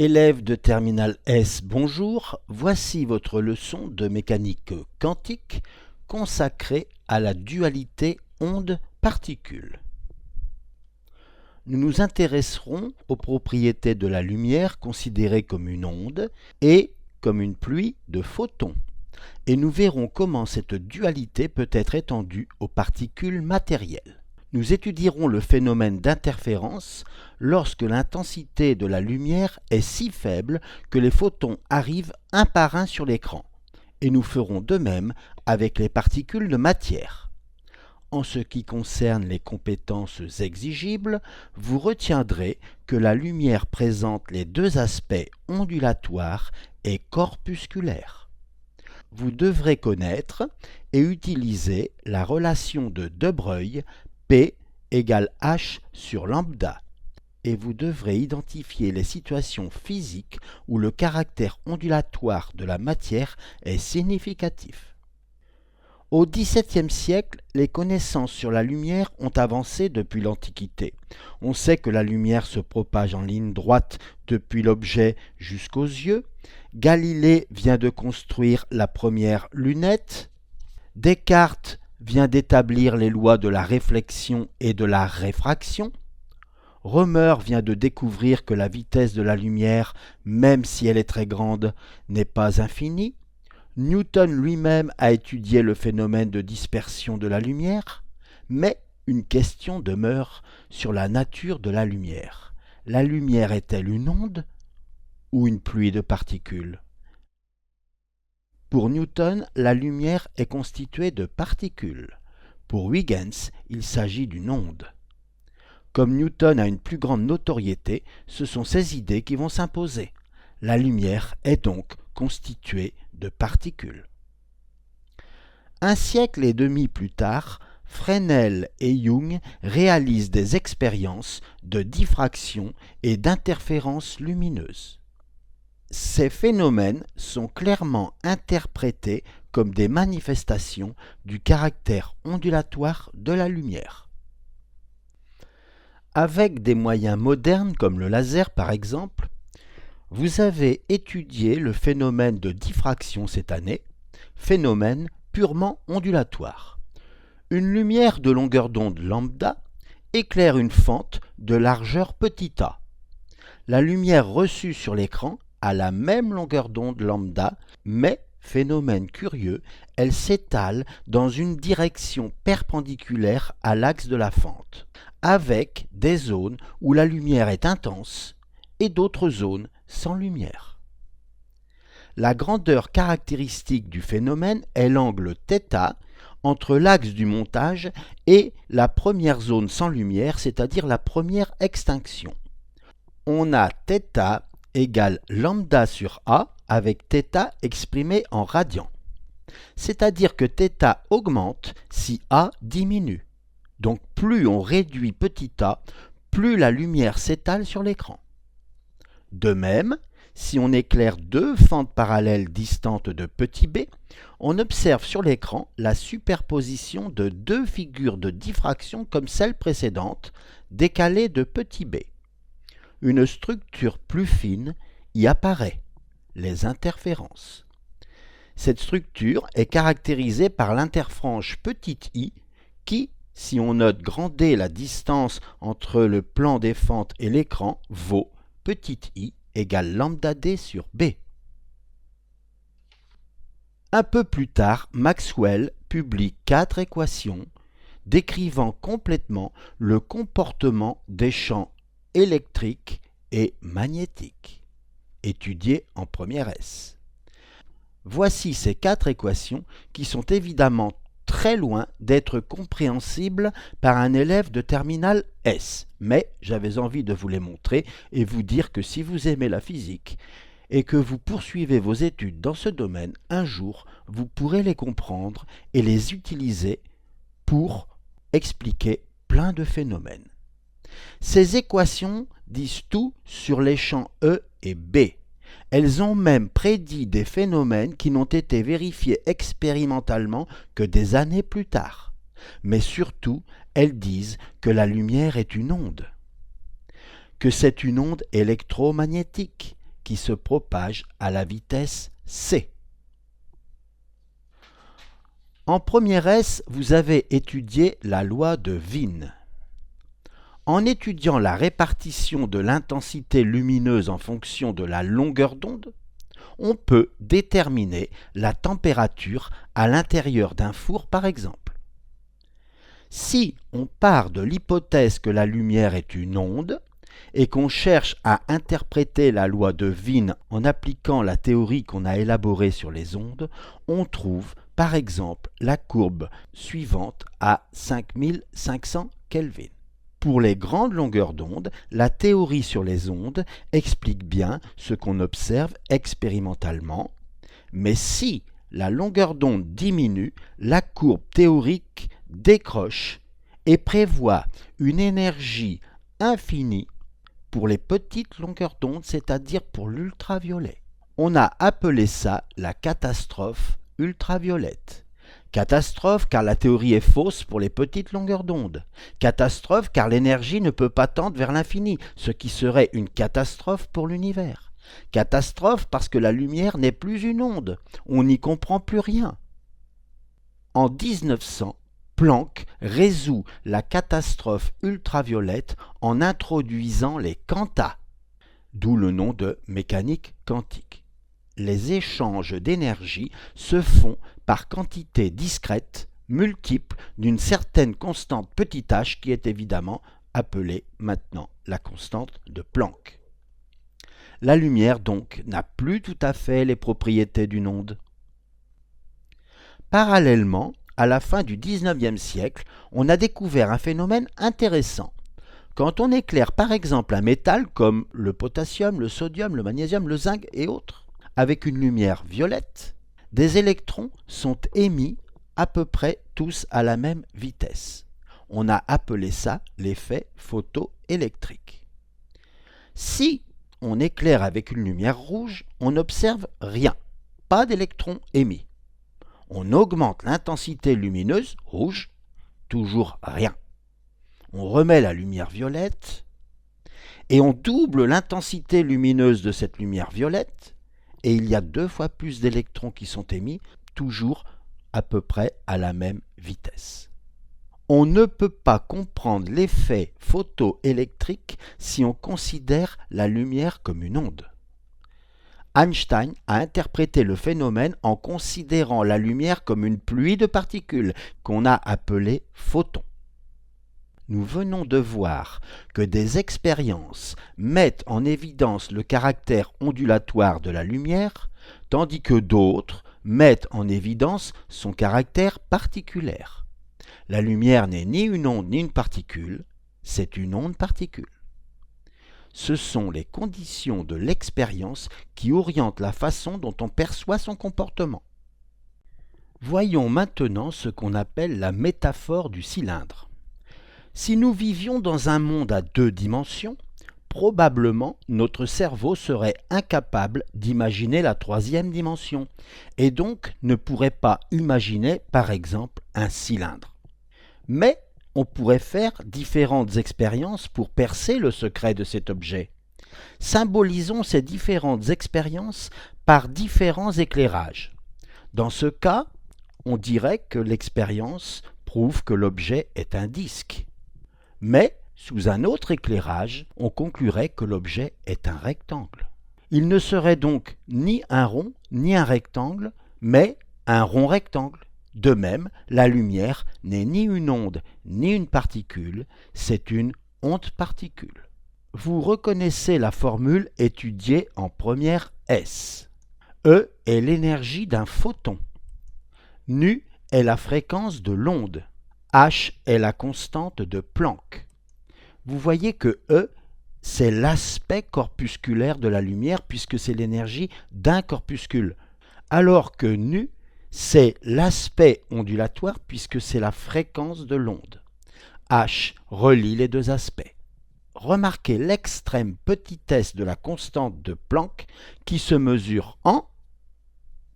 Élèves de terminale S, bonjour, voici votre leçon de mécanique quantique consacrée à la dualité onde-particule. Nous nous intéresserons aux propriétés de la lumière considérée comme une onde et comme une pluie de photons, et nous verrons comment cette dualité peut être étendue aux particules matérielles. Nous étudierons le phénomène d'interférence lorsque l'intensité de la lumière est si faible que les photons arrivent un par un sur l'écran, et nous ferons de même avec les particules de matière. En ce qui concerne les compétences exigibles, vous retiendrez que la lumière présente les deux aspects ondulatoire et corpusculaire. Vous devrez connaître et utiliser la relation de De Broglie P égale H sur lambda, et vous devrez identifier les situations physiques où le caractère ondulatoire de la matière est significatif. Au XVIIe siècle, les connaissances sur la lumière ont avancé depuis l'Antiquité. On sait que la lumière se propage en ligne droite depuis l'objet jusqu'aux yeux. Galilée vient de construire la première lunette. Descartes vient d'établir les lois de la réflexion et de la réfraction. Rømer vient de découvrir que la vitesse de la lumière, même si elle est très grande, n'est pas infinie. Newton lui-même a étudié le phénomène de dispersion de la lumière, mais une question demeure sur la nature de la lumière. La lumière est-elle une onde ou une pluie de particules ? Pour Newton, la lumière est constituée de particules. Pour Huygens, il s'agit d'une onde. Comme Newton a une plus grande notoriété, ce sont ses idées qui vont s'imposer. La lumière est donc constituée de particules. Un siècle et demi plus tard, Fresnel et Young réalisent des expériences de diffraction et d'interférence lumineuse. Ces phénomènes sont clairement interprétés comme des manifestations du caractère ondulatoire de la lumière. Avec des moyens modernes comme le laser par exemple, vous avez étudié le phénomène de diffraction cette année, phénomène purement ondulatoire. Une lumière de longueur d'onde lambda éclaire une fente de largeur petit a. La lumière reçue sur l'écran a la même longueur d'onde lambda, mais, phénomène curieux, elle s'étale dans une direction perpendiculaire à l'axe de la fente, avec des zones où la lumière est intense et d'autres zones sans lumière. La grandeur caractéristique du phénomène est l'angle θ entre l'axe du montage et la première zone sans lumière, c'est-à-dire la première extinction. On a θ égale lambda sur a avec θ exprimé en radians. C'est-à-dire que θ augmente si a diminue. Donc plus on réduit petit a, plus la lumière s'étale sur l'écran. De même, si on éclaire deux fentes parallèles distantes de petit b, on observe sur l'écran la superposition de deux figures de diffraction comme celle précédente, décalées de petit b. Une structure plus fine y apparaît, les interférences. Cette structure est caractérisée par l'interfrange petit i qui, si on note grand D la distance entre le plan des fentes et l'écran, vaut petit i égale lambda d sur b. Un peu plus tard, Maxwell publie 4 équations décrivant complètement le comportement des champs électriques et magnétiques, étudiées en première S. Voici ces 4 équations qui sont évidemment très loin d'être compréhensibles par un élève de terminale S, mais j'avais envie de vous les montrer et vous dire que si vous aimez la physique et que vous poursuivez vos études dans ce domaine, un jour vous pourrez les comprendre et les utiliser pour expliquer plein de phénomènes. Ces équations disent tout sur les champs E et B. Elles ont même prédit des phénomènes qui n'ont été vérifiés expérimentalement que des années plus tard. Mais surtout, elles disent que la lumière est une onde, que c'est une onde électromagnétique, qui se propage à la vitesse c. En première S, vous avez étudié la loi de Wien. En étudiant la répartition de l'intensité lumineuse en fonction de la longueur d'onde, on peut déterminer la température à l'intérieur d'un four par exemple. Si on part de l'hypothèse que la lumière est une onde et qu'on cherche à interpréter la loi de Wien en appliquant la théorie qu'on a élaborée sur les ondes, on trouve par exemple la courbe suivante à 5500 Kelvin. Pour les grandes longueurs d'onde, la théorie sur les ondes explique bien ce qu'on observe expérimentalement, mais si la longueur d'onde diminue, la courbe théorique décroche et prévoit une énergie infinie pour les petites longueurs d'onde, c'est-à-dire pour l'ultraviolet. On a appelé ça la catastrophe ultraviolette. Catastrophe car la théorie est fausse pour les petites longueurs d'onde. Catastrophe car l'énergie ne peut pas tendre vers l'infini, ce qui serait une catastrophe pour l'univers. Catastrophe parce que la lumière n'est plus une onde, on n'y comprend plus rien. En 1900, Planck résout la catastrophe ultraviolette en introduisant les quanta, d'où le nom de mécanique quantique. Les échanges d'énergie se font par quantité discrète, multiple, d'une certaine constante petit h qui est évidemment appelée maintenant la constante de Planck. La lumière donc n'a plus tout à fait les propriétés d'une onde. Parallèlement, à la fin du XIXe siècle, on a découvert un phénomène intéressant. Quand on éclaire par exemple un métal comme le potassium, le sodium, le magnésium, le zinc et autres, avec une lumière violette, des électrons sont émis à peu près tous à la même vitesse. On a appelé ça l'effet photoélectrique. Si on éclaire avec une lumière rouge, on n'observe rien, pas d'électrons émis. On augmente l'intensité lumineuse, rouge, toujours rien. On remet la lumière violette et on double l'intensité lumineuse de cette lumière violette et il y a 2 fois plus d'électrons qui sont émis, toujours à peu près à la même vitesse. On ne peut pas comprendre l'effet photoélectrique si on considère la lumière comme une onde. Einstein a interprété le phénomène en considérant la lumière comme une pluie de particules qu'on a appelée photons. Nous venons de voir que des expériences mettent en évidence le caractère ondulatoire de la lumière, tandis que d'autres mettent en évidence son caractère particulaire. La lumière n'est ni une onde ni une particule, c'est une onde-particule. Ce sont les conditions de l'expérience qui orientent la façon dont on perçoit son comportement. Voyons maintenant ce qu'on appelle la métaphore du cylindre. Si nous vivions dans un monde à 2 dimensions, probablement notre cerveau serait incapable d'imaginer la 3e dimension et donc ne pourrait pas imaginer par exemple un cylindre. Mais on pourrait faire différentes expériences pour percer le secret de cet objet. Symbolisons ces différentes expériences par différents éclairages. Dans ce cas, on dirait que l'expérience prouve que l'objet est un disque. Mais, sous un autre éclairage, on conclurait que l'objet est un rectangle. Il ne serait donc ni un rond ni un rectangle, mais un rond rectangle. De même, la lumière n'est ni une onde ni une particule, c'est une onde-particule. Vous reconnaissez la formule étudiée en première S. E est l'énergie d'un photon. Nu est la fréquence de l'onde. H est la constante de Planck. Vous voyez que E, c'est l'aspect corpusculaire de la lumière puisque c'est l'énergie d'un corpuscule, alors que nu, c'est l'aspect ondulatoire puisque c'est la fréquence de l'onde. H relie les 2 aspects. Remarquez l'extrême petitesse de la constante de Planck qui se mesure en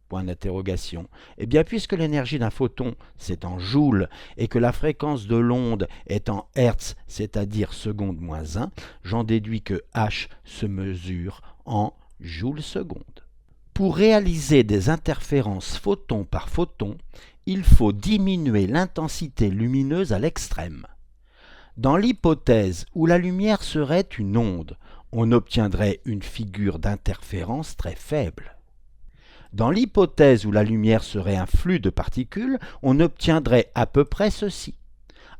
point d'interrogation. Eh bien, puisque l'énergie d'un photon, c'est en joules, et que la fréquence de l'onde est en hertz, c'est-à-dire seconde moins 1, j'en déduis que H se mesure en joules-secondes. Pour réaliser des interférences photon par photon, il faut diminuer l'intensité lumineuse à l'extrême. Dans l'hypothèse où la lumière serait une onde, on obtiendrait une figure d'interférence très faible. Dans l'hypothèse où la lumière serait un flux de particules, on obtiendrait à peu près ceci,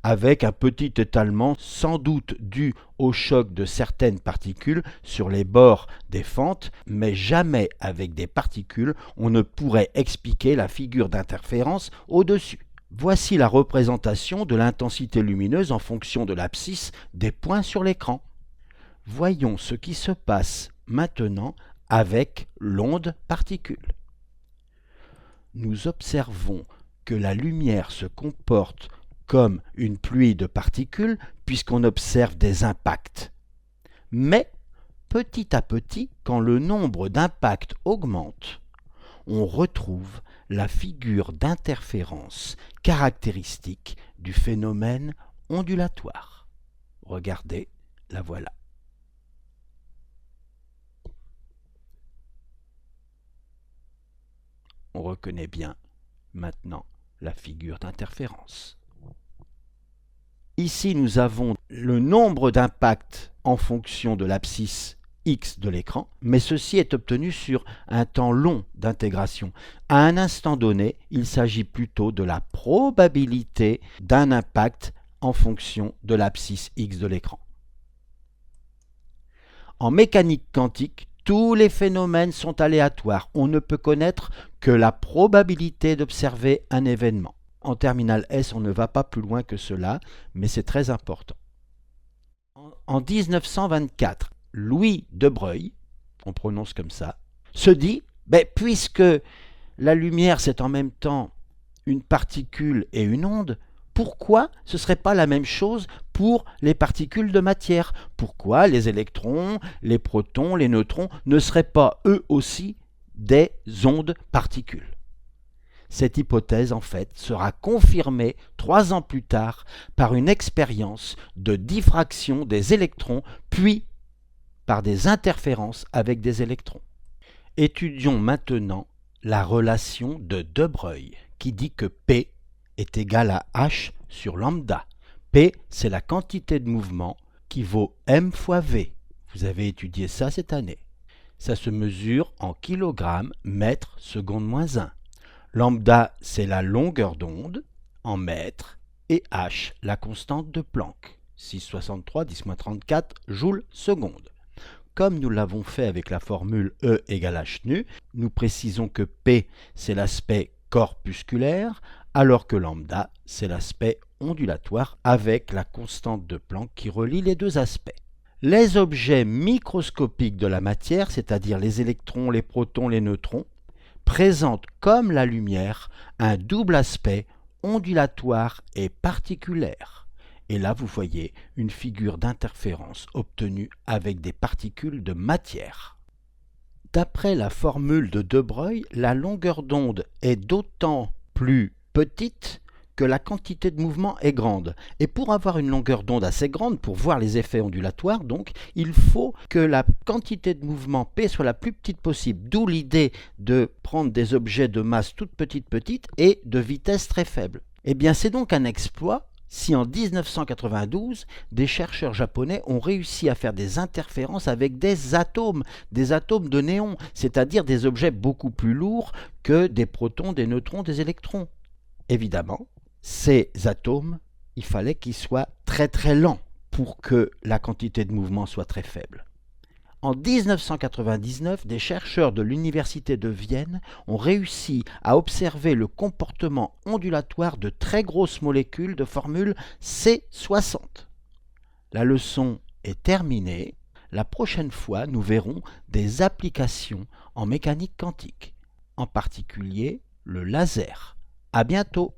avec un petit étalement sans doute dû au choc de certaines particules sur les bords des fentes, mais jamais avec des particules on ne pourrait expliquer la figure d'interférence au-dessus. Voici la représentation de l'intensité lumineuse en fonction de l'abscisse des points sur l'écran. Voyons ce qui se passe maintenant avec l'onde particule. Nous observons que la lumière se comporte comme une pluie de particules puisqu'on observe des impacts. Mais petit à petit, quand le nombre d'impacts augmente, on retrouve la figure d'interférence caractéristique du phénomène ondulatoire. Regardez, la voilà. On reconnaît bien maintenant la figure d'interférence. Ici, nous avons le nombre d'impacts en fonction de l'abscisse X de l'écran, mais ceci est obtenu sur un temps long d'intégration. À un instant donné, il s'agit plutôt de la probabilité d'un impact en fonction de l'abscisse X de l'écran. En mécanique quantique, tous les phénomènes sont aléatoires. On ne peut connaître que la probabilité d'observer un événement. En terminale S, on ne va pas plus loin que cela, mais c'est très important. En 1924, Louis de Broglie, on prononce comme ça, se dit, puisque la lumière c'est en même temps une particule et une onde, pourquoi ce ne serait pas la même chose pour les particules de matière? Pourquoi les électrons, les protons, les neutrons ne seraient pas eux aussi des ondes particules? Cette hypothèse, en fait, sera confirmée 3 ans plus tard par une expérience de diffraction des électrons, puis par des interférences avec des électrons. Étudions maintenant la relation de De Broglie, qui dit que P est égal à H sur lambda. P, c'est la quantité de mouvement qui vaut m fois V. Vous avez étudié ça cette année. Ça se mesure en kilogrammes, mètres, seconde moins 1. Lambda, c'est la longueur d'onde en mètres et h, la constante de Planck, 6,63 10-34 joules seconde. Comme nous l'avons fait avec la formule E égale h nu, nous précisons que P, c'est l'aspect corpusculaire, alors que lambda, c'est l'aspect ondulatoire avec la constante de Planck qui relie les deux aspects. Les objets microscopiques de la matière, c'est-à-dire les électrons, les protons, les neutrons, présentent comme la lumière un double aspect ondulatoire et particulaire. Et là, vous voyez une figure d'interférence obtenue avec des particules de matière. D'après la formule de De Broglie, la longueur d'onde est d'autant plus petite que la quantité de mouvement est grande. Et pour avoir une longueur d'onde assez grande, pour voir les effets ondulatoires, donc, il faut que la quantité de mouvement P soit la plus petite possible. D'où l'idée de prendre des objets de masse toute petite et de vitesse très faible. Eh bien, c'est donc un exploit si en 1992, des chercheurs japonais ont réussi à faire des interférences avec des atomes de néon, c'est-à-dire des objets beaucoup plus lourds que des protons, des neutrons, des électrons. Évidemment, ces atomes, il fallait qu'ils soient très très lents pour que la quantité de mouvement soit très faible. En 1999, des chercheurs de l'Université de Vienne ont réussi à observer le comportement ondulatoire de très grosses molécules de formule C60. La leçon est terminée. La prochaine fois, nous verrons des applications en mécanique quantique, en particulier le laser. À bientôt!